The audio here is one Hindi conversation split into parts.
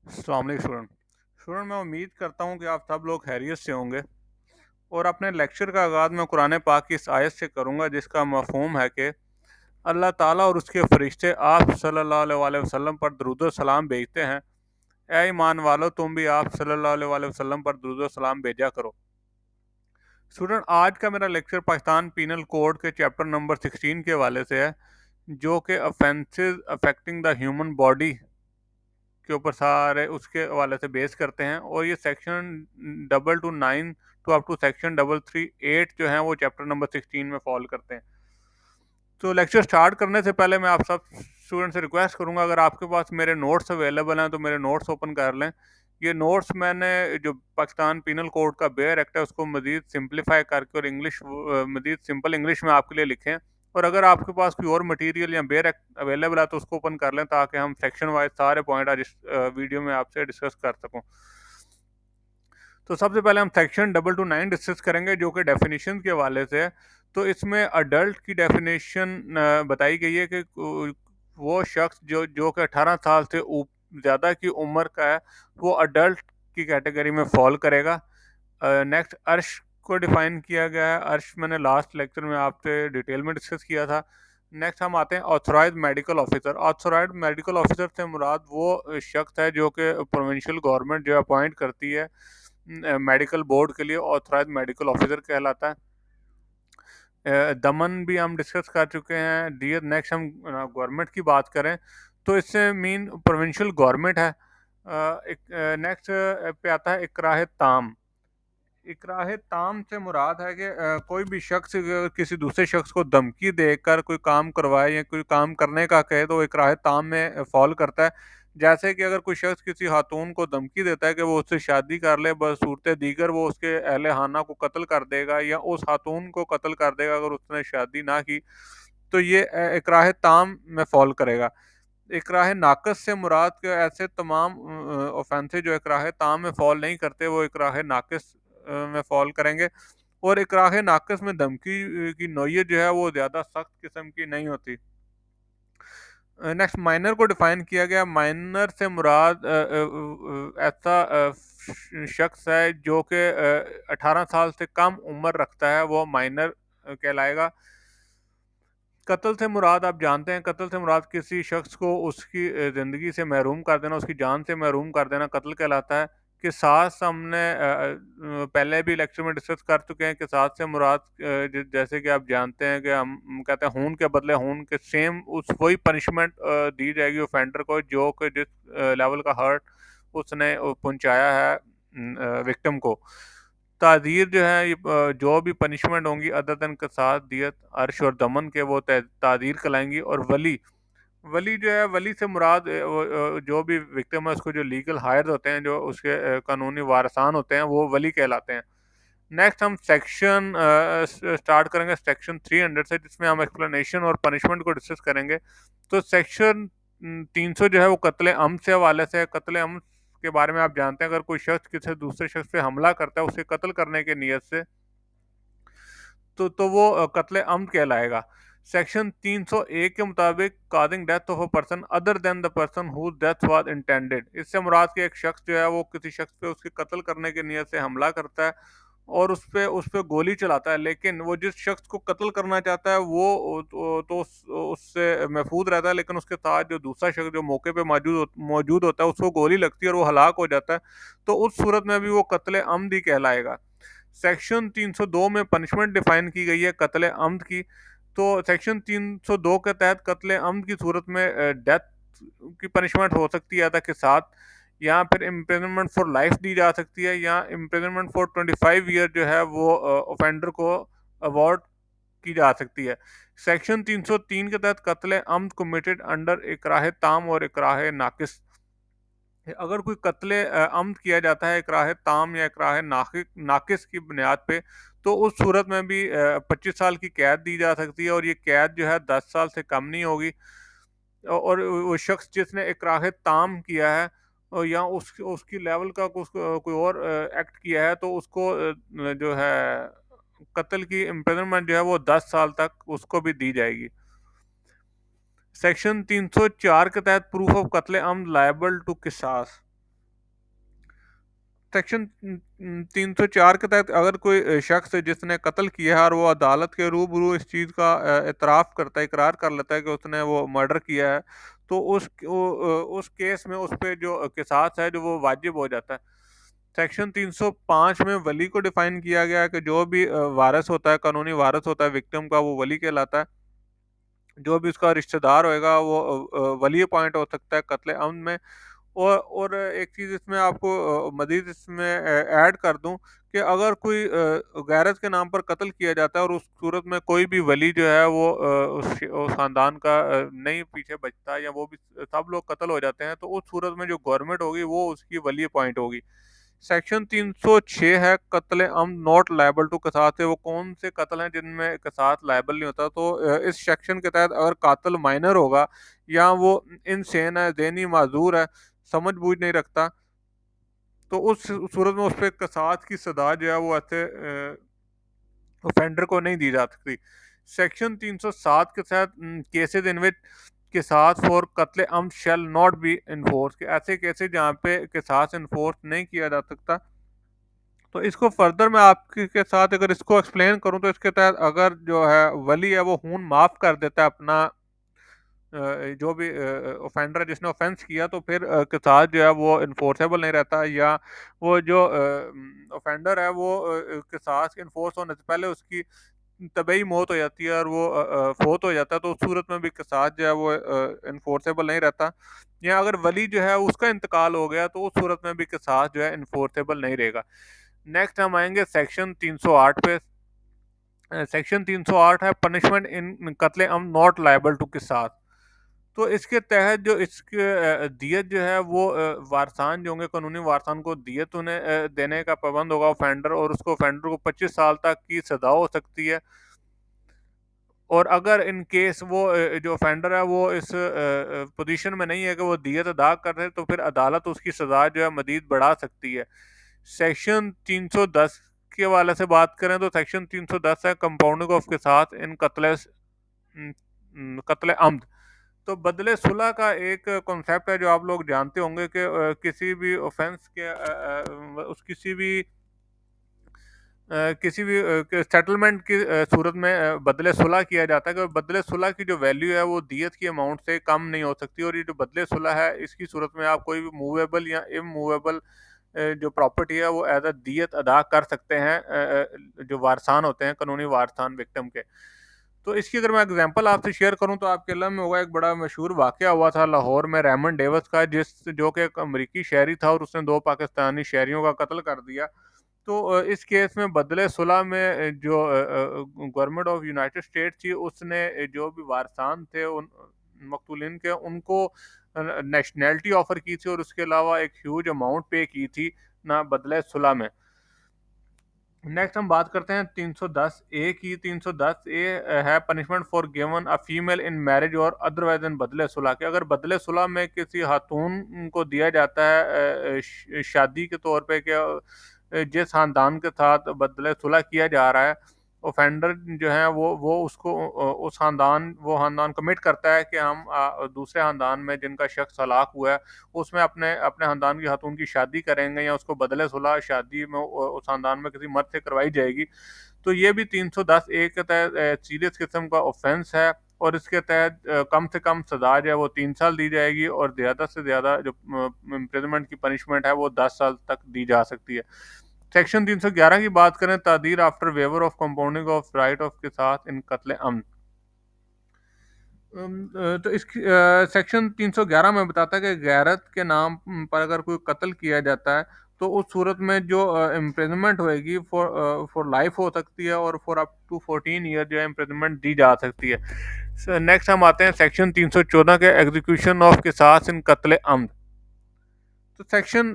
अस्सलाम वालेकुम स्टूडेंट। स्टूडेंट, मैं उम्मीद करता हूँ कि आप सब लोग खैरियत से होंगे। और अपने लेक्चर का आगाज़ मैं कुरान पाक की इस आयत से करूँगा जिसका मफ़हूम है कि अल्लाह ताला और उसके फरिश्ते आप सल्लल्लाहु अलैहि वसल्लम पर दरूद व सलाम भेजते हैं। ए ईमान वालो, तुम भी आप सल्लल्लाहु अलैहि वसल्लम पर दरूद व सलाम भेजा करो। स्टूडेंट, आज का मेरा लेक्चर पाकिस्तान पीनल कोड के चैप्टर नंबर 16 के हवाले से है, जो कि offences affecting the human body के ऊपर सारे उसके हवाले से बेस करते हैं। और ये section 229 to up to section 338 जो है वो चैप्टर नंबर 16 में फॉलो करते हैं। तो लेक्चर स्टार्ट करने से पहले मैं आप सब स्टूडेंट से रिक्वेस्ट करूंगा, अगर आपके पास मेरे नोट्स अवेलेबल हैं तो मेरे नोट्स ओपन कर लें। ये नोट्स मैंने जो पाकिस्तान पीनल कोड का बेयर एक्ट है उसको मज़ीद सिंप्लीफाई करके और इंग्लिश मज़ीद सिंपल इंग्लिश में आपके लिए लिखें। और अगर आपके पास कोई और मटेरियल या बेयर एक्ट अवेलेबल है तो उसको ओपन कर लें, ताकि हम सेक्शन वाइज सारे पॉइंट आज इस वीडियो में आपसे डिस्कस कर सकूं। तो सबसे पहले हम सेक्शन 229 डिस्कस करेंगे, जो कि डेफिनेशन के हवाले से है। तो इसमें अडल्ट की डेफिनेशन बताई गई है कि वो शख्स जो जो कि 18 साल से ज़्यादा की उम्र का है, वो अडल्ट की कैटेगरी में फॉल करेगा। नेक्स्ट, अर्श को डिफाइन किया गया है। अर्श मैंने लास्ट लेक्चर में आपसे डिटेल में डिस्कस किया था। नेक्स्ट हम आते हैं authorised medical officer. Authorised medical officer से मुराद वो शख्स है जो कि प्रोविंशियल गवर्नमेंट जो अपॉइंट करती है मेडिकल बोर्ड के लिए, ऑथराइज मेडिकल ऑफिसर कहलाता है। दमन भी हम डिस्कस कर चुके हैं। डी नेक्स्ट हम गवर्नमेंट की बात करें तो इससे मीन प्रोविंशियल गवर्नमेंट है। एक नेक्स्ट पे आता है इकराह ताम। इकराह ताम से मुराद है कि कोई भी शख्स अगर किसी दूसरे शख्स को धमकी देकर कोई काम करवाए या कोई काम करने का कहे तो वो इकराह ताम में फॉल करता है। जैसे कि अगर कोई शख्स किसी खातून को धमकी देता है कि वो उससे शादी कर ले, बसूरत दीगर वो उसके अहले खाना को कत्ल कर देगा या उस खातून को कत्ल कर देगा अगर उसने शादी ना की, तो ये इकराह ताम में फॉल करेगा। इकराह नाकस से मुराद के ऐसे तमाम ऑफेंसेस जो इकराह ताम में फॉल नहीं करते, वो इकराह नाकस में फॉल करेंगे। और इकराह नाकस में धमकी की नौयत जो है वो ज़्यादा सख्त किस्म की नहीं होती। नेक्स्ट, माइनर को डिफाइन किया गया। माइनर से मुराद ऐसा शख्स है जो कि 18 साल से कम उम्र रखता है, वो माइनर कहलाएगा। कत्ल से मुराद आप जानते हैं, कत्ल से मुराद किसी शख्स को उसकी ज़िंदगी से महरूम कर देना, उसकी जान से महरूम कर देना कत्ल कहलाता है। किसास हमने पहले भी लेक्चर में डिस्कस कर चुके हैं। किसास से मुराद जैसे कि आप जानते हैं कि हम कहते हैं खून के बदले खून के सेम उस वही पनिशमेंट दी जाएगी ऑफेंडर को जो कि जिस लेवल का हर्ट उसने पहुंचाया है विक्टिम को। ताज़ीर जो है ये जो भी पनिशमेंट होंगी अदर देन कसास, दियत, अर्श और दमन के, वो ताज़ीर कहलाएंगी। और वली, वली जो है, वली से मुराद जो भी विक्टिम है उसको जो लीगल हायर होते हैं, जो उसके कानूनी वारसान होते हैं, वो वली कहलाते हैं। नेक्स्ट हम सेक्शन स्टार्ट करेंगे सेक्शन 300 से, जिसमें हम एक्सप्लेनेशन और पनिशमेंट को डिस्कस करेंगे। तो सेक्शन 300 जो है वो कत्ले अम से हवाले से है। कत्ले अम के बारे में आप जानते हैं, अगर कोई शख्स किसी दूसरे शख्स पे हमला करता है उसे कत्ल करने की नीयत से, तो वो कत्ले अम कहलाएगा। सेक्शन 301 के मुताबिक causing death of a person other than the person whose death was intended. इससे मुराद के एक शख्स जो है वो किसी शख्स पे उसके कत्ल करने की नीयत से हमला करता है और उस पे गोली चलाता है, लेकिन वो जिस शख्स को कत्ल करना चाहता है वो तो उससे महफूज रहता है, लेकिन उसके साथ जो दूसरा शख्स जो मौके पे मौजूद होता है उसको गोली लगती है और वो हलाक हो जाता है। तो उस सूरत में भी वो कत्ले अम्द ही कहलाएगा। सेक्शन 302 में पनिशमेंट डिफाइन की गई है कत्ले अम्द की। तो सेक्शन 302 के तहत कत्ले अम्द की सूरत में डेथ की पनिशमेंट हो सकती है अदा के साथ, या फिर इम्प्रिजनमेंट फॉर लाइफ दी जा सकती है, या इम्प्रिजनमेंट फॉर 25 ईयर जो है वो ऑफेंडर को अवॉर्ड की जा सकती है। सेक्शन 303 के तहत कत्ले अम्द कमिटेड अंडर इकराह ताम और इकराह नाकिस, अगर कोई कत्ले अम्द किया जाता है इकराह ताम या इकराह नाकिस की बुनियाद पे, तो उस सूरत में भी 25 साल की कैद दी जा सकती है, और ये कैद जो है 10 साल से कम नहीं होगी। और वो शख्स जिसने इकराह ताम किया है या उसकी लेवल का कोई और एक्ट किया है, तो उसको जो है कत्ल की इम्प्रिजनमेंट जो है वो 10 साल तक उसको भी दी जाएगी। सेक्शन 304 के तहत प्रूफ ऑफ कत्ले अम्द लायबल टू किसास। सेक्शन 304 के तहत अगर कोई शख्स जिसने कत्ल किया है और वो अदालत के रूबरू इस चीज़ का इतराफ़ करता है, इकरार कर लेता है कि उसने वो मर्डर किया है, तो उस केस में उस पे जो किसास है जो वो वाजिब हो जाता है। सेक्शन 305 में वली को डिफाइन किया गया है कि जो भी वारिस होता है, कानूनी वारिस होता है विक्टिम का, वो वली कहलाता है। जो भी उसका रिश्तेदार होएगा वो वली अपॉइंट हो सकता है कत्ले अमद में। और एक चीज़ इसमें आपको मज़ीद इसमें ऐड कर दूँ कि अगर कोई गैरत के नाम पर कत्ल किया जाता है और उस सूरत में कोई भी वली जो है वो उस ख़ानदान का नहीं पीछे बचता, या वो भी सब लोग कत्ल हो जाते हैं, तो उस सूरत में जो गवर्नमेंट होगी वो उसकी वली अपॉइंट होगी। सेक्शन 306 है कत्ल अमद नॉट लायबल टू कसास है। वो कौन से कत्ल हैं जिनमें कसास लायबल नहीं होता? तो इस सेक्शन के तहत अगर कातिल माइनर होगा या वो इनसेन है, ज़हनी माजूर है, समझ बूझ नहीं रखता, तो उस सूरत में उस पे कसास की सजा जो है वो ऐसे ऑफेंडर को नहीं दी जा सकती। सेक्शन 307 के तहत केसेस इन विच किसास फॉर कत्ले अमद शैल नॉट बी इन्फोर्स, के ऐसे केसेस जहाँ पे किसास इन्फोर्स नहीं किया जा सकता। तो इसको फर्दर मैं आपके के साथ अगर इसको एक्सप्लेन करूं, तो इसके तहत अगर जो है वली है वो खून माफ कर देता है अपना जो भी ऑफेंडर है जिसने ऑफेंस किया, तो फिर के साथ जो है वो इन्फोर्सेबल नहीं रहता, या वो जो ऑफेंडर है वो के साथ इन्फोर्स होने से पहले उसकी तबई मौत हो जाती है और वो फोत हो जाता है, तो उस सूरत में भी किसास जो है वो इन्फोर्सेबल नहीं रहता। या अगर वली जो है उसका इंतकाल हो गया, तो उस सूरत में भी किसास जो है इन्फोर्सेबल नहीं रहेगा। नेक्स्ट हम आएंगे सेक्शन 308 पे। सेक्शन 308 है पनिशमेंट इन कत्ले अम नॉट लायबल टू किसास। तो इसके तहत जो इसके दियत जो है वो वारसान जो होंगे, कानूनी वारसान को दियत उन्हें देने का पाबंद होगा ऑफेंडर, और उसको ऑफेंडर को 25 साल तक की सजा हो सकती है। और अगर इन केस वो जो ऑफेंडर है वो इस पोजीशन में नहीं है कि वो दियत अदा कर रहे, तो फिर अदालत उसकी सजा जो है मजीद बढ़ा सकती है। सेक्शन 310 के हवाले से बात करें तो सेक्शन 310 है कंपाउंडिंग ऑफ के साथ इन कत्ले अमद। तो बदले सुलह का एक कॉन्सेप्ट है जो आप लोग जानते होंगे कि किसी भी ऑफेंस के उस किसी भी सेटलमेंट की सूरत में बदले सुलह किया जाता है कि बदले सुलह की जो वैल्यू है वो दियत की अमाउंट से कम नहीं हो सकती। और ये जो बदले सुलह है इसकी सूरत में आप कोई भी मूवेबल या इमूवेबल जो प्रॉपर्टी है वो एज अ दियत अदा कर सकते हैं जो वारसान होते हैं, कानूनी वारसान विक्टिम के। तो इसकी अगर मैं एग्जांपल आपसे शेयर करूं तो आपके इल्म में होगा, एक बड़ा मशहूर वाक़या हुआ था लाहौर में रेमंड डेविस का, जो कि एक अमरीकी शहरी था और उसने 2 पाकिस्तानी शहरियों का कत्ल कर दिया। तो इस केस में बदले सुलह में जो गवर्नमेंट ऑफ यूनाइटेड स्टेट थी उसने जो भी वारसान थे उन मकतूलिन के, उनको नेशनैलिटी ऑफ़र की थी और उसके अलावा एक ह्यूज अमाउंट पे की थी ना बदले सुलह में। नेक्स्ट हम बात करते हैं 310 ए की। 310 ए है punishment for given a female in marriage और अदरवाइज इन बदले सुलह के। अगर बदले सुलह में किसी खातून को दिया जाता है शादी के तौर पे, कि जिस खानदान के साथ बदले सुलह किया जा रहा है, ऑफेंडर जो है वो उसको उस खानदान वो खानदान कमिट करता है कि हम दूसरे खानदान में जिनका शख्स हलाक हुआ है उसमें अपने अपने खानदान की खातून की शादी करेंगे, या उसको बदले सुलह शादी में उस खानदान में किसी मर्द से करवाई जाएगी। तो ये भी 310 ए के तहत सीरियस किस्म का ऑफेंस है, और इसके तहत कम से कम सजा जो है वो 3 साल दी जाएगी, और ज़्यादा से ज़्यादा जो इम्प्रिजनमेंट की पनिशमेंट है वो 10 साल तक दी जा सकती है। सेक्शन 311 की बात करें, तादीर after waiver of compounding of right of के साथ इन कत्ल अमन। तो इस सेक्शन 311 में बताता है कि गैरत के नाम पर अगर कोई कत्ल किया जाता है, तो उस सूरत में जो इम्प्रिजनमेंट होएगी फॉर लाइफ हो सकती है, और फॉर अप टू 14 ईयर जो है इम्प्रिजनमेंट दी जा सकती है। नेक्स्ट हम आते हैं सेक्शन 314 के एग्जीक्यूशन ऑफ किसास इन कत्ल अमद। तो सेक्शन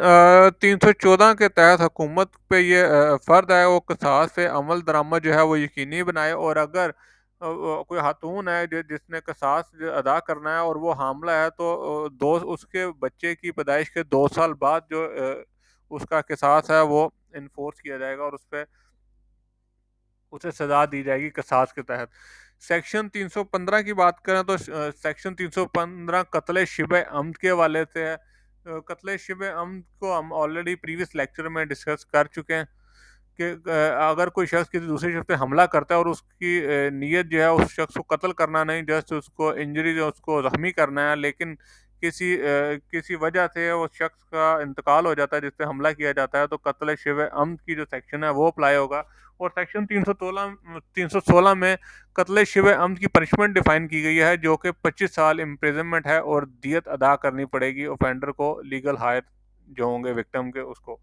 314 के तहत हुकूमत पे ये फ़र्ज है वो किसास से अमल दरामद जो है वो यकीनी बनाए, और अगर कोई खातून है जिसने किसास अदा करना है और वो हामला है, तो दो उसके बच्चे की पैदाइश के 2 साल बाद जो उसका किसास है वो इन्फोर्स किया जाएगा, और उस पर उसे सजा दी जाएगी किसास के तहत। सेक्शन 315 की बात करें तो सेक्शन 315 कत्ल शिबे अमद के हवाले से है। कत्ले शिबे अम्द को हम ऑलरेडी प्रीवियस लेक्चर में डिस्कस कर चुके हैं कि अगर कोई शख्स किसी दूसरे शख्स पे हमला करता है और उसकी नीयत जो है उस शख्स को कत्ल करना नहीं, जस्ट उसको इंजरी जो उसको ज़ख्मी करना है, लेकिन किसी वजह से उस शख्स का इंतकाल हो जाता है जिस पे हमला किया जाता है, तो कत्ल शिव अम्द की जो सेक्शन है वो अप्लाई होगा। और सेक्शन 316 में कत्ल शिव अम्द की पनिशमेंट डिफाइन की गई है, जो कि 25 साल इम्प्रिजनमेंट है और दियत अदा करनी पड़ेगी ऑफेंडर को, लीगल हायर जो होंगे विक्टिम के उसको।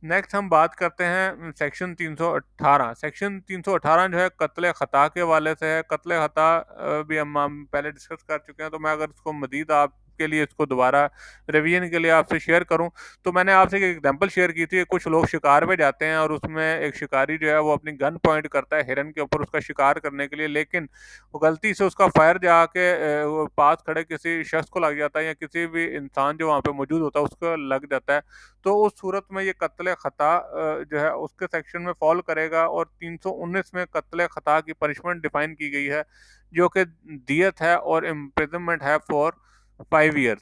नेक्स्ट हम बात करते हैं सेक्शन 318। सेक्शन 318 जो है कत्ल ख़ता के वाले से है। कत्ल ख़ता भी हम पहले डिस्कस कर चुके हैं, तो मैं अगर इसको मज़ीद आपके लिए इसको दोबारा रिवीजन के लिए आपसे शेयर करूं, तो मैंने आपसे एक एग्जांपल शेयर की थी। कुछ लोग शिकार पे जाते हैं और उसमें एक शिकारी जो है वो अपनी गन पॉइंट करता है हिरन के ऊपर उसका शिकार करने के लिए, लेकिन वो गलती से उसका फायर जाके वो पास खड़े किसी शख्स को लग जाता है या किसी भी इंसान जो वहाँ पे मौजूद होता है उसको लग जाता है। तो उस सूरत में ये कत्ल ख़ता जो है उसके सेक्शन में फॉल करेगा। और 319 में कत्ल ख़ता की पनिशमेंट डिफाइन की गई है, जो कि दियत है और इम्प्रिजनमेंट है फॉर 5 ईयर्स।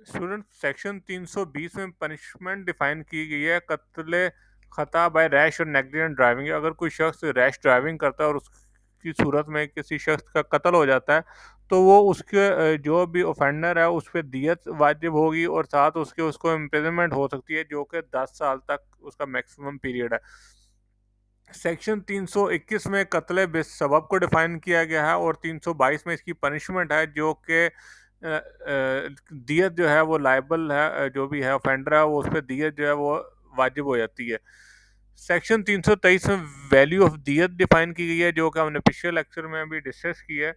स्टूडेंट, सेक्शन 320 में पनिशमेंट डिफाइन की गई है कत्ल ख़ता बाय रैश और नेग्लिजेंट ड्राइविंग। अगर कोई शख्स रैश ड्राइविंग करता है और उसकी सूरत में किसी शख्स का कत्ल हो जाता है, तो वो उसके जो भी ऑफेंडर है उस पर दियत वाजिब होगी और साथ उसके उसको इम्प्रिजनमेंट हो सकती है, जो कि 10 साल तक उसका मैक्सिमम पीरियड है। सेक्शन 321 में कत्ल बेसबब को डिफाइन किया गया है और 322 में इसकी पनिशमेंट है, जो कि दियत जो है वो लायबल है, जो भी है ऑफेंडर है वो उस पर दियत जो है वो वाजिब हो जाती है। सेक्शन 323 में वैल्यू ऑफ दियत डिफाइन की गई है, जो कि हमने पिछले लेक्चर में भी डिस्कस की है।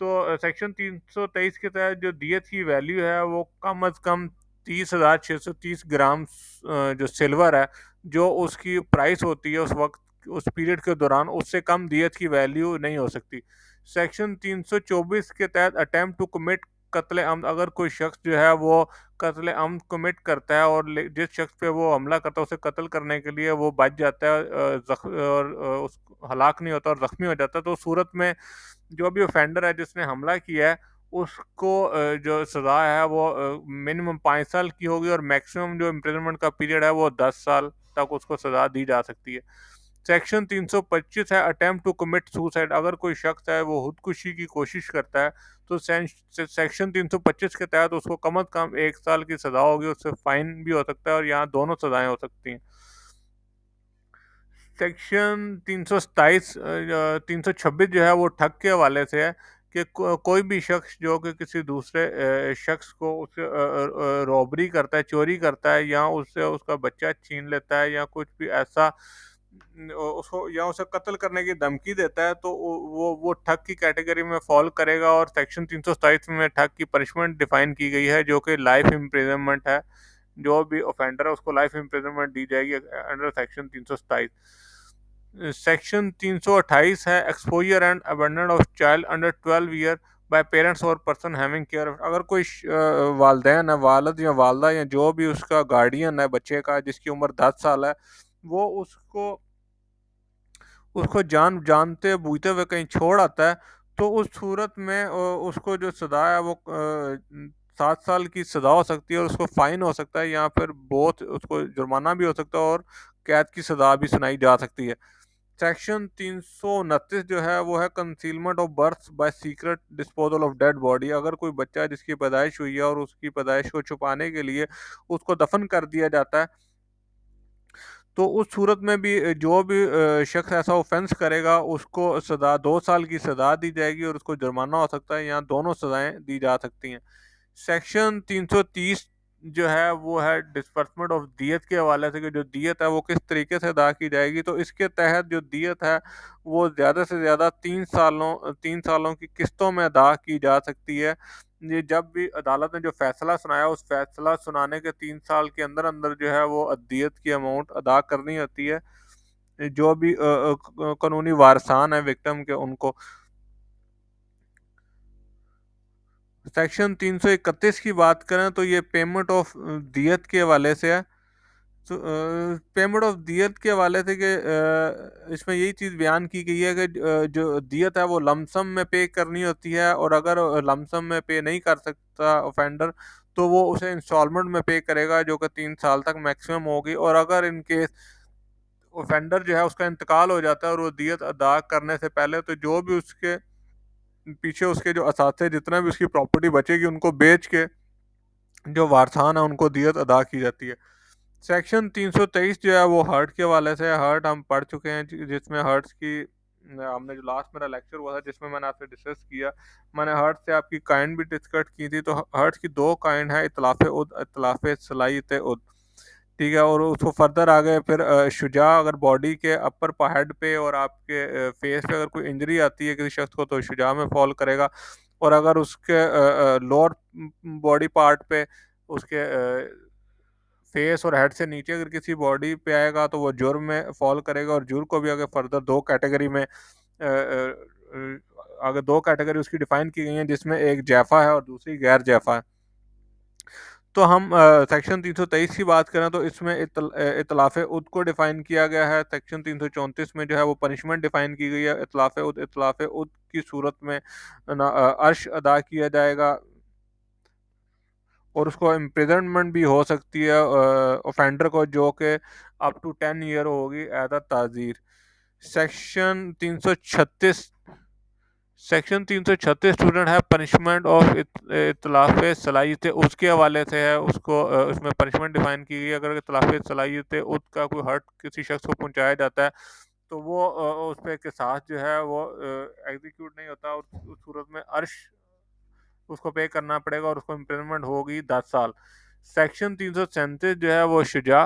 तो सेक्शन 323 के तहत जो दियत की वैल्यू है वो कम अज़ कम 30,630 ग्राम जो सिल्वर है, जो उसकी प्राइस होती है उस वक्त उस पीरियड के दौरान, उससे कम दियत की वैल्यू नहीं हो सकती। सेक्शन 324 के तहत अटेम्प्ट टू कमिट कत्ल अम्द, अगर कोई शख्स जो है वो कत्ल अम्द कमिट करता है और जिस शख्स पे वो हमला करता है उसे कत्ल करने के लिए वो बच जाता है और उस हलाक नहीं होता और ज़ख्मी हो जाता है, तो उस सूरत में जो भी ऑफेंडर है जिसने हमला किया है उसको जो सज़ा है वो मिनिमम 5 साल की होगी और मैक्सिमम जो इम्प्रिजनमेंट का पीरियड है वो 10 साल तक उसको सज़ा दी जा सकती है। सेक्शन 325 है अटेम्प्ट टू कमिट सुसाइड। अगर कोई शख्स है वो खुदकुशी की कोशिश करता है, तो सेक्शन 325 के तहत उसको कम अज़ कम 1 साल की सज़ा होगी, उससे फाइन भी हो सकता है और यहाँ दोनों सज़ाएं हो सकती हैं। सेक्शन 327 326 जो है वो ठग के हवाले से है कि कोई भी शख्स जो कि किसी दूसरे शख्स को उससे रॉबरी करता है, चोरी करता है, या उससे उसका बच्चा छीन लेता है या कुछ भी ऐसा उसको या उसे कत्ल करने की धमकी देता है, तो वो ठग की कैटेगरी में फॉल करेगा। और सेक्शन 327 में ठग की पनिशमेंट डिफाइन की गई है, जो कि लाइफ इम्प्रिजनमेंट है। जो भी ऑफेंडर है उसको लाइफ इम्प्रिजनमेंट दी जाएगी अंडर सेक्शन 327। सेक्शन 328 है exposure and abandon of child under 12 year by parents और पर्सन हैविंग केयर। अगर कोई वालदेन है, वालद या वालदा या जो भी उसका गार्डियन है बच्चे का जिसकी उम्र 10 साल है, वो उसको उसको जानते बूझते हुए कहीं छोड़ आता है, तो उस सूरत में उसको जो सज़ा है वो 7 साल की सज़ा हो सकती है और उसको फ़ाइन हो सकता है, या फिर बहुत उसको जुर्माना भी हो सकता है और कैद की सज़ा भी सुनाई जा सकती है। सेक्शन 329 जो है वो है concealment of birth bye secret disposal of dead body. अगर कोई बच्चा जिसकी पैदाइश हुई है और उसकी पैदाइश को छुपाने के लिए उसको दफन कर दिया जाता है, तो उस सूरत में भी जो भी शख्स ऐसा ऑफेंस करेगा उसको सज़ा 2 साल की सज़ा दी जाएगी और उसको जुर्माना हो सकता है, या दोनों सज़ाएं दी जा सकती हैं। सेक्शन 330 जो है वो है डिस्बर्समेंट ऑफ दियत के हवाले से, कि जो दियत है वो किस तरीके से अदा की जाएगी। तो इसके तहत जो दियत है वो ज़्यादा से ज़्यादा 3 सालों की किस्तों में अदा की जा सकती है। ये जब भी अदालत ने जो फैसला सुनाया उस फैसला सुनाने के 3 साल के अंदर अंदर जो है वो दियत की अमाउंट अदा करनी होती है, जो भी कानूनी वारसान है विक्टिम के उनको। सेक्शन 331 की बात करें तो ये पेमेंट ऑफ दियत के हवाले से है। तो पेमेंट ऑफ दियत के हवाले से कि इसमें यही चीज़ बयान की गई है कि जो दियत है वो लमसम में पे करनी होती है, और अगर लमसम में पे नहीं कर सकता ऑफेंडर तो वो उसे इंस्टॉलमेंट में पे करेगा, जो कि 3 साल तक मैक्सिमम होगी। और अगर इन केस ऑफेंडर जो है उसका इंतकाल हो जाता है और वो दियत अदा करने से पहले, तो जो भी उसके पीछे उसके जो असाथे जितना भी उसकी प्रॉपर्टी बचेगी उनको बेच के जो वारसान है उनको दियत अदा की जाती है। सेक्शन 323 जो है वो हर्ट के वाले से है। हर्ट हम पढ़ चुके हैं, जिसमें हर्ट्स की हमने जो लास्ट मेरा लेक्चर हुआ था जिसमें मैंने आपसे डिस्कस किया, मैंने हर्ट से आपकी काइंड भी डिस्कस की थी। तो हर्ट्स की दो काइंड है, इतलाफ उद, इतलाफ सलाहियत उद, ठीक है। और उसको फर्दर आगे फिर शुजा, अगर बॉडी के अपर हेड पे और आपके फेस पे अगर कोई इंजरी आती है किसी शख्स को, तो शुजा में फॉल करेगा। और अगर उसके लोअर बॉडी पार्ट पे, उसके फेस और हेड से नीचे अगर किसी बॉडी पे आएगा, तो वो जुर्म में फॉल करेगा। और जुर्म को भी आगे फर्दर दो कैटेगरी में आगे दो कैटेगरी उसकी डिफाइन की गई हैं, जिसमें एक जैफा है और दूसरी गैर जैफा है। तो हम सेक्शन 323 की बात करें तो इसमें इतलाफ उद को डिफाइन किया गया है। सेक्शन 334 में जो है वो पनिशमेंट डिफाइन की गई है। इतलाफ उद की सूरत में अर्श अदा किया जाएगा और उसको इम्प्रिजनमेंट भी हो सकती है ऑफेंडर को, जो कि अप टू 10 ईयर होगी एज ताज़ीर। सेक्शन 336 स्टूडेंट है पनिशमेंट ऑफ इतलाफ सलाहियत उसके हवाले से है। उसको उसमें पनिशमेंट डिफाइन की गई है। अगर इतलाफ सलाहियत उद का कोई हर्ट किसी शख्स को पहुंचाया जाता है, तो वो उस पर किसास जो है वो एग्जीक्यूट नहीं होता। उस सूरत में अर्श उसको पे करना पड़ेगा और उसको इम्प्रिजनमेंट होगी 10 साल। सेक्शन 337 जो है वो शुजा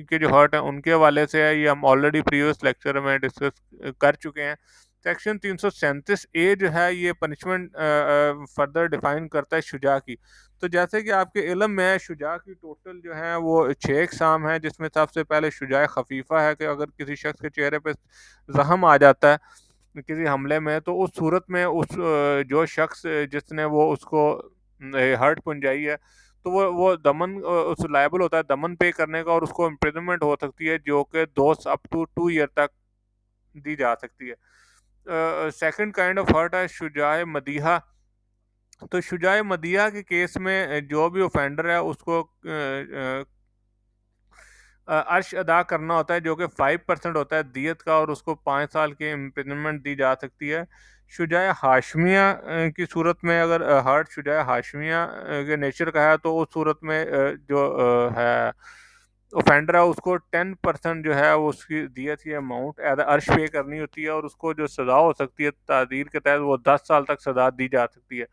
के जो हर्ट हैं उनके हवाले से है। ये हम ऑलरेडी प्रीवियस लेक्चर में डिस्कस कर चुके हैं। सेक्शन 337 ए जो है ये पनिशमेंट फर्दर डिफाइन करता है शुजा की। तो जैसे कि आपके इल्म में है, शुजा की टोटल जो है वो 6 अक़साम है, जिसमें सबसे पहले शुजा खफीफा है कि अगर किसी शख्स के चेहरे पे जख्म आ जाता है किसी हमले में, तो उस सूरत में उस जो शख्स जिसने वो उसको हर्ट पहुंचाई है, तो वो दमन उस लायबल होता है दमन पे करने का, और उसको इम्प्रिजनमेंट हो सकती है जो कि 2 अप टू 2 ईयर तक दी जा सकती है। सेकंड काइंड ऑफ हर्ट है शुजाए मदीहा। तो शुजाए मदीहा के केस में जो भी ऑफेंडर है उसको अर्श अदा करना होता है, जो कि 5% होता है दियत का, और उसको 5 साल की इम्प्रिजनमेंट दी जा सकती है। शुजाए हाशमिया की सूरत में अगर हर्ट शुजाए हाशमिया के नेचर का है, तो उस सूरत में जो है ऑफेंडर है उसको 10% जो है वो उसकी दियत की अमाउंट एज अर्श पे करनी होती है, और उसको जो सज़ा हो सकती है तादीर के तहत वो 10 साल तक सज़ा दी जा सकती है।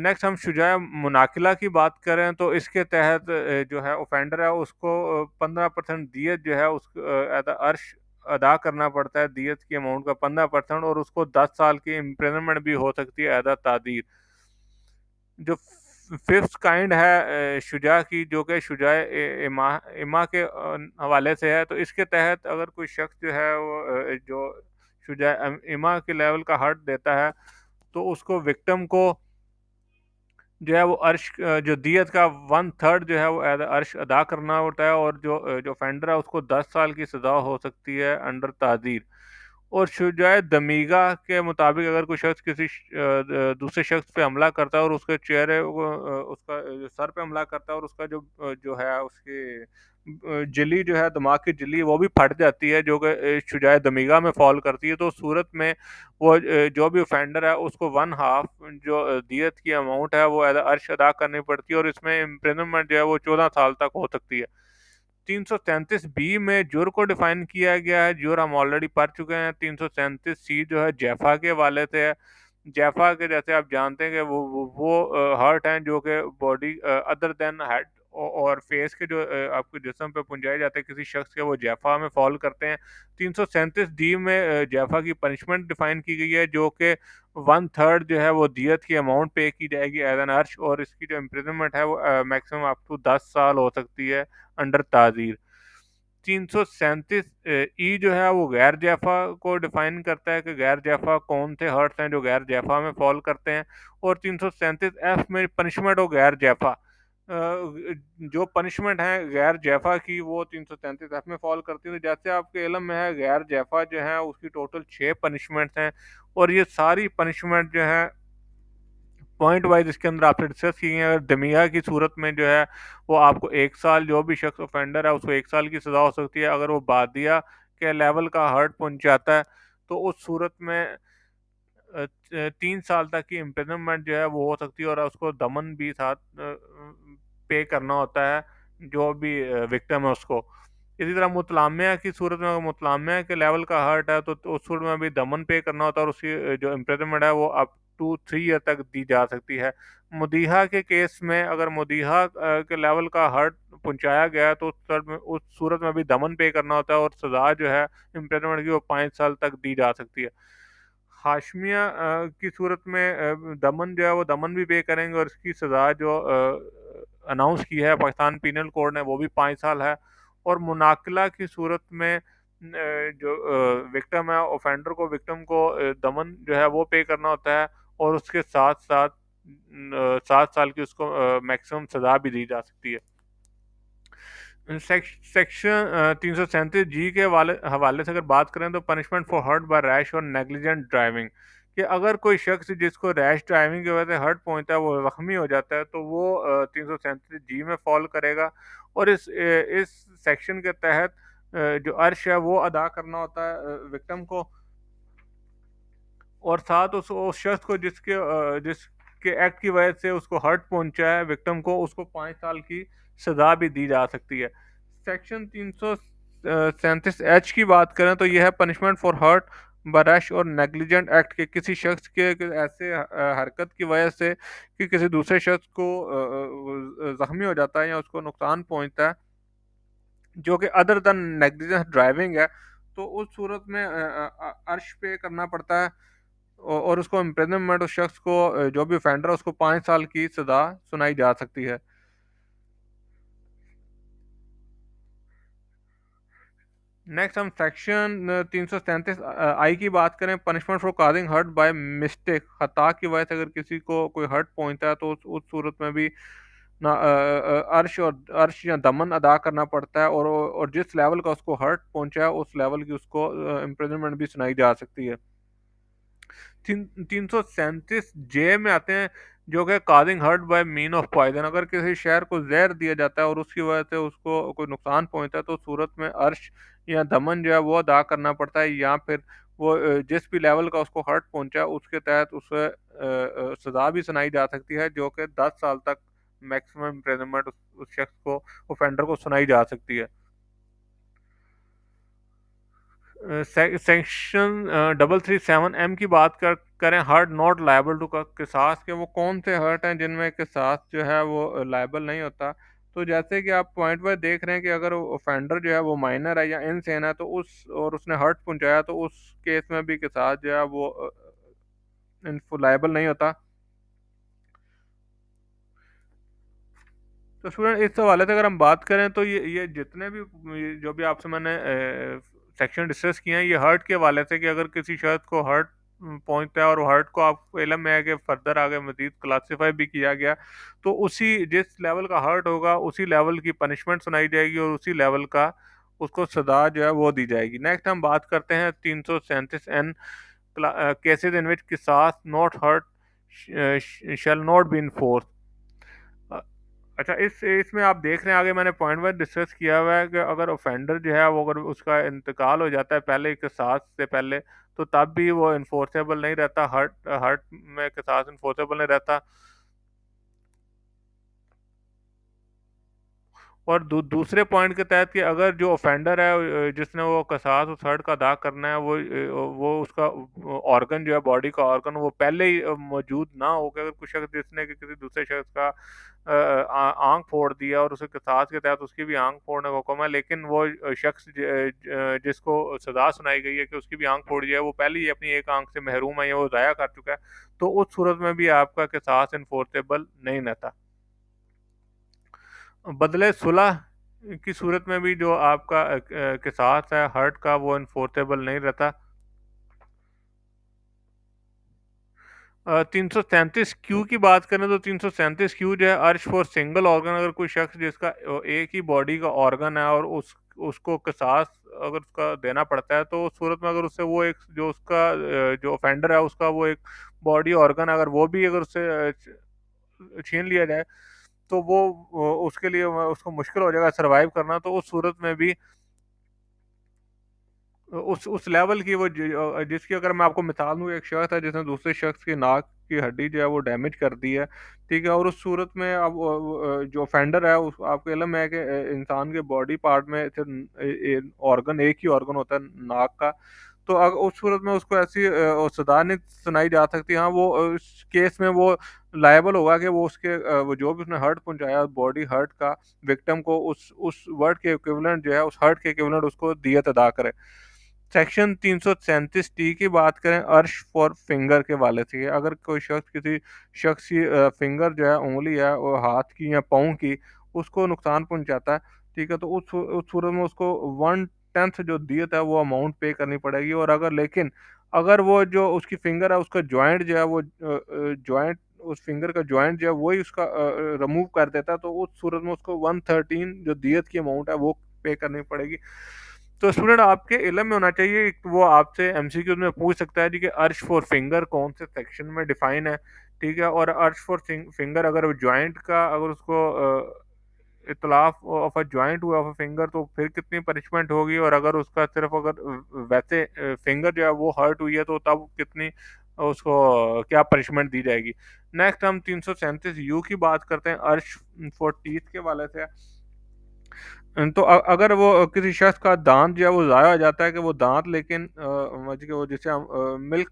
नेक्स्ट हम शुजाए मुनाकिला की बात करें तो इसके तहत जो है ऑफेंडर है उसको 15% दियत जो है उसको एज अर्श अदा करना पड़ता है, दियत की अमाउंट का 15%, और उसको 10 साल की इम्प्रिजनमेंट भी हो सकती है एज तादीर। जो फिफ्थ काइंड है शुजा की, जो कि शुजाए इमा इमा के हवाले से है। तो इसके तहत अगर कोई शख्स जो है वो जो शुजाए इमा के लेवल का हर्ट देता है, तो उसको विक्टिम को जो है वो अर्श जो दियत का 1/3 जो है वो अर्श अदा करना होता है, और जो ऑफेंडर है उसको 10 साल की सज़ा हो सकती है अंडर ताज़ीर। और शुजाए दमीगा के मुताबिक अगर कोई शख्स किसी दूसरे शख्स पे हमला करता है और उसके चेहरे को उसका सर पे हमला करता है, और उसका जो है उसकी झिल्ली जो है दिमाग की झिल्ली वो भी फट जाती है, जो कि शुजाए दमीगा में फॉल करती है। तो उस सूरत में वो जो भी ऑफेंडर है उसको 1/2 जो दियत की अमाउंट है वो अर्श अदा करनी पड़ती है, और इसमें इम्प्रिजनमेंट जो है वो 14 साल तक हो सकती है। 337 बी में जुर को डिफाइन किया गया है। जुर हम ऑलरेडी पढ़ चुके हैं। 337 सी जो है जैफा के वाले से है। जैफा के जैसे आप जानते हैं कि वो हर्ट हैं जो कि बॉडी अदर देन हेड और फेस के जो आपके जिस्म पे पुंजाए जाते हैं किसी शख्स के, वो जैफा में फॉल करते हैं। 337 डी में जैफा की पनिशमेंट डिफाइन की गई है, जो कि 1/3 जो है वो दियत की अमाउंट पे की जाएगी एज एन अर्श, और इसकी जो इम्प्रिजनमेंट है वो मैक्सिमम अप टू 10 साल हो सकती है अंडर ताज़ीर। 337 ई जो है वो गैर जैफा को डिफाइन करता है कि गैर जैफा कौन से हर्ट्स हैं जो गैर जैफा में फॉल करते हैं। और 337 एफ में पनिशमेंट हो गैर जैफा जो पनिशमेंट है गैर जैफा की वो 337 एफ में फॉल करती है। तो जैसे आपके इल्म में है गैर जैफा जो है उसकी टोटल 6 पनिशमेंट्स हैं, और ये सारी पनिशमेंट जो है पॉइंट वाइज इसके अंदर आपसे डिस्कस की गई है। अगर दमिया की सूरत में जो है वो आपको 1 साल, जो भी शख्स ऑफेंडर है उसको 1 साल की सज़ा हो सकती है। अगर वो बादिया के लेवल का हर्ट पहुंचाता है तो उस सूरत में 3 साल तक की इम्प्रिजनमेंट जो है वो हो सकती है, और उसको दमन भी साथ पे करना होता है जो भी विक्टिम है उसको। इसी तरह मुतलामिया की सूरत में, अगर मुतलामिया के लेवल का हर्ट है तो उस सूरत में भी दमन पे करना होता है, और उसकी जो इम्प्रिजनमेंट है वो अप टू 3 ईयर तक दी जा सकती है। मुदीहा के केस में अगर मुदीहा के लेवल का हर्ट पहुंचाया गया है तो उस सूरत में भी दमन पे करना होता है, और सज़ा जो है इम्प्रिजनमेंट की वो 5 साल तक दी जा सकती है। हाशमिया की सूरत में दमन जो है वो दमन भी पे करेंगे, और इसकी सज़ा जो अनाउंस की है पाकिस्तान पीनल कोड ने वो भी 5 साल है। और मुनाकला की सूरत में जो विक्टिम है, ऑफेंडर को, विक्टिम को दमन जो है वो पे करना होता है, और उसके साथ साथ 7 साल की उसको मैक्सिमम सज़ा भी दी जा सकती है। सेक्शन 337 जी के हवाले से अगर बात करें तो punishment for hurt by rash और नेग्लिजेंट ड्राइविंग, कि अगर कोई शख्स जिसको रैश ड्राइविंग की वजह से हर्ट पहुंचता है वो जख्मी हो जाता है तो वो 337 जी में फॉल करेगा। और इस सेक्शन के तहत जो अर्श है वो अदा करना होता है विक्टिम को, और साथ उस शख्स को जिसके एक्ट की वजह से उसको हर्ट पहुंचा है विक्टिम को, उसको 5 साल की सजा भी दी जा सकती है। सेक्शन 337 एच की बात करें तो यह है पनिशमेंट फॉर हर्ट बरश और नेग्लिजेंट एक्ट, के किसी शख्स के ऐसे हरकत की वजह से कि किसी दूसरे शख्स को जख्मी हो जाता है या उसको नुकसान पहुंचता है, जो कि अदर देन नेग्लिजेंस ड्राइविंग है, तो उस सूरत में अर्श पे करना पड़ता है, और उसको इम्प्रिजनमेंट, उस शख्स को जो भी ऑफेंडर है उसको 5 साल की सजा सुनाई जा सकती है। नेक्स्ट हम सेक्शन 337 आई की बात करें, punishment for causing hurt by mistake, खता की वजह से अगर किसी को कोई हर्ट पहुंचता है तो उस सूरत में भी ना अर्श या दमन अदा करना पड़ता है, और जिस लेवल का उसको हर्ट पहुंचा है उस लेवल की उसको इम्प्रिजनमेंट भी सुनाई जा सकती है। 337 जे में आते हैं, जो कि causing hurt by mean of poison, अगर किसी शहर को जहर दिया जाता है और उसकी वजह से उसको कोई नुकसान पहुंचता है तो सूरत में अर्श या दमन जो है वो अदा करना पड़ता है, या फिर वो जिस भी लेवल का उसको हर्ट पहुंचा उसके तहत उसे सजा भी सुनाई जा सकती है, जो कि 10 साल तक मैक्सिमम इम्प्रिजनमेंट उस शख्स को, ऑफेंडर को सुनाई जा सकती है। सेक्शन 337 एम की बात करें, हर्ट नॉट लायबल टू किसास, के वो कौन से हर्ट हैं जिनमें किसास जो है वो लायबल नहीं होता। तो जैसे कि आप पॉइंट पर देख रहे हैं कि अगर ऑफेंडर जो है वो माइनर है या इनसेन है तो उसने हर्ट पहुंचाया तो उस केस में भी किसास जो है वो इनको लायबल नहीं होता। तो स्टूडेंट इस हवाले से अगर हम बात करें तो ये जितने भी जो भी आपसे मैंने सेक्शन डिस्कस किए हैं ये हर्ट के हवाले से, कि अगर किसी शख्स को हर्ट पहुंचता है और हर्ट को आपको इलम में है कि फर्दर आगे मजीद क्लासीफाई भी किया गया, तो उसी जिस लेवल का हर्ट होगा उसी लेवल की पनिशमेंट सुनाई जाएगी और उसी लेवल का उसको सजा जो है वो दी जाएगी। नेक्स्ट हम बात करते हैं 337 एन, केसेज इन विच किसास not hurt shall not be enforce. अच्छा, इस इसमें आप देख रहे हैं आगे मैंने पॉइंट वाइज डिस्कस किया हुआ है कि अगर ऑफेंडर जो है वो अगर उसका इंतकाल हो जाता है पहले के साथ से पहले, तो तब भी वो इन्फोर्सेबल नहीं रहता, हर्ट हर्ट में के साथ इन्फोर्सेबल नहीं रहता। और दूसरे पॉइंट के तहत कि अगर जो ऑफेंडर है जिसने वो कसास उस हर्ट का अदा करना है वो उसका ऑर्गन जो है, बॉडी का ऑर्गन, वो पहले ही मौजूद ना हो, कि अगर कुछ शख्स जिसने कि किसी दूसरे शख्स का आंख फोड़ दिया और उसे कसास के तहत उसकी भी आंख फोड़ने का हुक्म है, लेकिन वो शख्स जिसको सजा सुनाई गई है कि उसकी भी आंख फोड़ी जाए वो पहले ही अपनी एक आंख से महरूम है या वो ज़ाया कर चुका है, तो उस सूरत में भी आपका कसास इन्फोर्सेबल नहीं रहता। बदले सुलह की सूरत में भी जो आपका किसास है हर्ट का वो इन्फोर्सेबल नहीं रहता। 337 क्यू की बात करें तो 337 क्यू जो है अर्श फॉर सिंगल ऑर्गन, अगर कोई शख्स जिसका एक ही बॉडी का ऑर्गन है और उसको किसास अगर उसका देना पड़ता है, तो उस सूरत में अगर उससे वो एक जो उसका जो ऑफेंडर है उसका वो एक बॉडी ऑर्गन अगर वो भी अगर उससे छीन लिया जाए, तो वो उसके लिए उसको मुश्किल हो जाएगा सरवाइव करना। तो उस सूरत में भी उस लेवल की वो जिसकी अगर मैं आपको मिसाल दूँ, एक शख्स है जिसने दूसरे शख्स की नाक की हड्डी जो है वो डैमेज कर दी है, ठीक है, और उस सूरत में अब जो ऑफेंडर है उस आपको इल्म है कि इंसान के बॉडी पार्ट में सिर्फ ऑर्गन एक ही ऑर्गन होता है नाक का। तो उस सूरत में उसको ऐसी सजा नहीं सुनाई जा सकती। हाँ, वो उस केस में वो लायबल होगा कि वो उसके वो जो भी उसने हर्ट पहुंचाया बॉडी हर्ट का विक्टिम को, उस वर्ड के इक्विवेलेंट जो है उस हर्ट के इक्विवेलेंट उसको दियत अदा करे। सेक्शन 337 टी की बात करें अर्श फॉर फिंगर के वाले से, अगर कोई शख्स किसी शख्स की फिंगर जो है उंगली है और हाथ की या पाँव की उसको नुकसान पहुंचाता है, ठीक है, तो उस सूरत में उसको 1/10 जो दियत है वो अमाउंट पे करनी पड़ेगी। और अगर लेकिन अगर वो जो उसकी फिंगर है उसका जॉइंट जो है वो जॉइंट उस फिंगर का जॉइंट जो है वही उसका रिमूव कर देता है, तो उस सूरत में उसको 1/13 जो दियत की अमाउंट है वो पे करनी पड़ेगी। तो स्टूडेंट आपके इलम में होना चाहिए, वो आपसे एमसीक्यूज में पूछ सकता है जी कि अर्श फॉर फिंगर कौन से सेक्शन में डिफाइन है, ठीक है, और अर्श फॉर फिंगर अगर जॉइंट का अगर उसको इतलाफ ऑफ अ जॉइंट हुआ ऑफ अ फिंगर तो फिर कितनी पनिशमेंट होगी, और अगर उसका सिर्फ अगर वैसे फिंगर जो है वो हर्ट हुई है तो तब कितनी उसको क्या पनिशमेंट दी जाएगी। नेक्स्ट हम 337 यू की बात करते हैं अर्श फॉर टीथ के वाले से। तो अगर वो किसी शख्स का दांत जो है वो ज़ाया हो जाता है कि वो दांत लेकिन समझ के वो जिसे हम मिल्क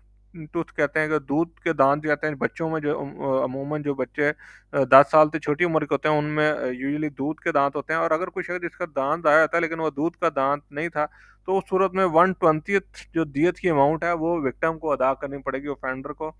टूथ कहते हैं कि दूध के दांत जो कहते हैं बच्चों में जो अमूमन जो बच्चे 10 साल से छोटी उम्र के होते हैं उनमें यूजुअली दूध के दांत होते हैं, और अगर कोई शख्स जिसका दांत ज़ाया होता है लेकिन वो दूध का दांत नहीं था, तो उस सूरत में 1/20 जो दियत की अमाउंट है वो विक्टिम को अदा करनी पड़ेगी, ऑफेंडर को।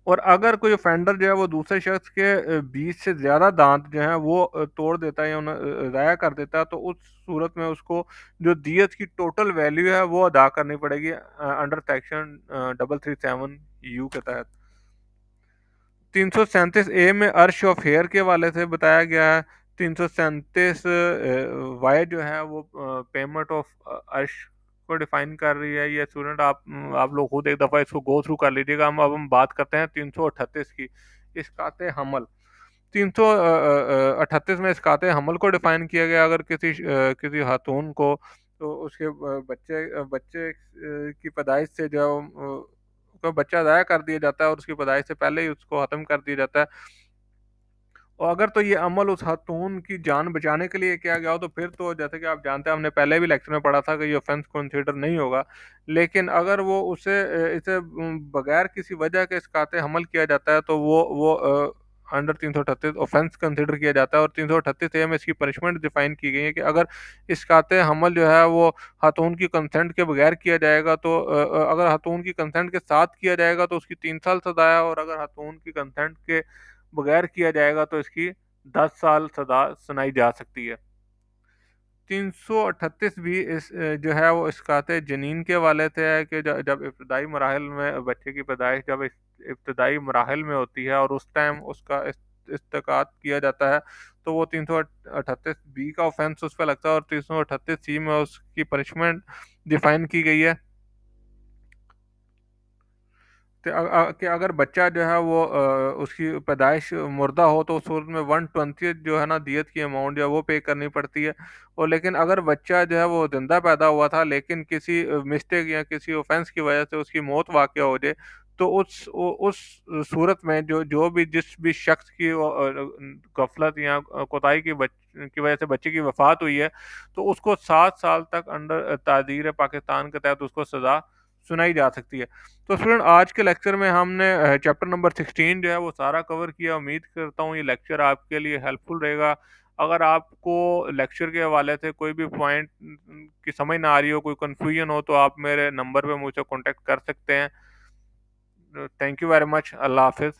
और अगर कोई ऑफेंडर जो है वो दूसरे शख्स के 20 से ज़्यादा दांत जो हैं वो तोड़ देता है या उन्हें ज़ाया कर देता है, तो उस सूरत में उसको जो दियत की टोटल वैल्यू है वो अदा करनी पड़ेगी अंडर सेक्शन 337 यू के तहत। 337 ए में अर्श ऑफ हेयर के वाले से बताया गया है। 337 वाई जो है वो पेमेंट ऑफ अर्श को डिफाइन कर रही है। ये स्टूडेंट आप लोग खुद एक दफ़ा इसको गो थ्रू कर लीजिएगा। हम बात करते हैं 338 की, इसकाते हमल। 338 में इसकाते हमल को डिफाइन किया गया। अगर किसी खातून को तो उसके बच्चे की पैदाइश से जो उसका बच्चा ज़ाया कर दिया जाता है और उसकी पैदाइश से पहले ही उसको ख़त्म कर दिया जाता है, और अगर तो ये अमल उस खातून की जान बचाने के लिए किया गया हो तो फिर तो जैसे कि आप जानते हैं हमने पहले भी लेक्चर में पढ़ा था कि ये ऑफेंस कंसीडर नहीं होगा। लेकिन अगर वो इसे बगैर किसी वजह के इसकाते हमल किया जाता है तो वो अंडर 338 ऑफेंस कंसिडर किया जाता है। और 338 ए में इसकी पनिशमेंट डिफाइन की गई है कि अगर इसकाते हमल जो है वो खातून की कंसेंट के बगैर किया जाएगा तो अगर खातून की कंसेंट के साथ किया जाएगा तो उसकी 3 साल सजा है, और अगर खातून की कंसेंट के बगैर किया जाएगा तो इसकी 10 साल सजा सुनाई जा सकती है। 338 भी जो है वो इसकाते जनीन के वाले से है कि जब इब्तदाई मराहल में बच्चे की पैदाइश जब इब्तदाई मराहल में होती है और उस टाइम उसका इस्तेकात किया जाता है, तो वो 338 बी का ऑफेंस उस पर लगता है, और 338 सी में उसकी पनिशमेंट डिफाइन की गई है कि अगर बच्चा जो है वो उसकी पैदाइश मुर्दा हो तो उस सूरत में 1/20 जो है ना दियत की अमाउंट जो है वो पे करनी पड़ती है। और लेकिन अगर बच्चा जो है वो जिंदा पैदा हुआ था लेकिन किसी मिस्टेक या किसी ऑफेंस की वजह से उसकी मौत वाक़या हो जाए, तो उस सूरत में जो जो भी जिस भी शख्स की गफलत या कोताही की वजह से बच्चे की वफात हुई है, तो उसको 7 साल तक अंडर ताज़ीर पाकिस्तान के तहत उसको सज़ा सुनाई जा सकती है। तो स्टूडेंट आज के लेक्चर में हमने चैप्टर नंबर 16 जो है वो सारा कवर किया। उम्मीद करता हूँ ये लेक्चर आपके लिए हेल्पफुल रहेगा। अगर आपको लेक्चर के हवाले से कोई भी पॉइंट की समझ ना आ रही हो, कोई कन्फ्यूजन हो, तो आप मेरे नंबर पे मुझसे कॉन्टेक्ट कर सकते हैं। Thank you very much. अल्लाह हाफिज़।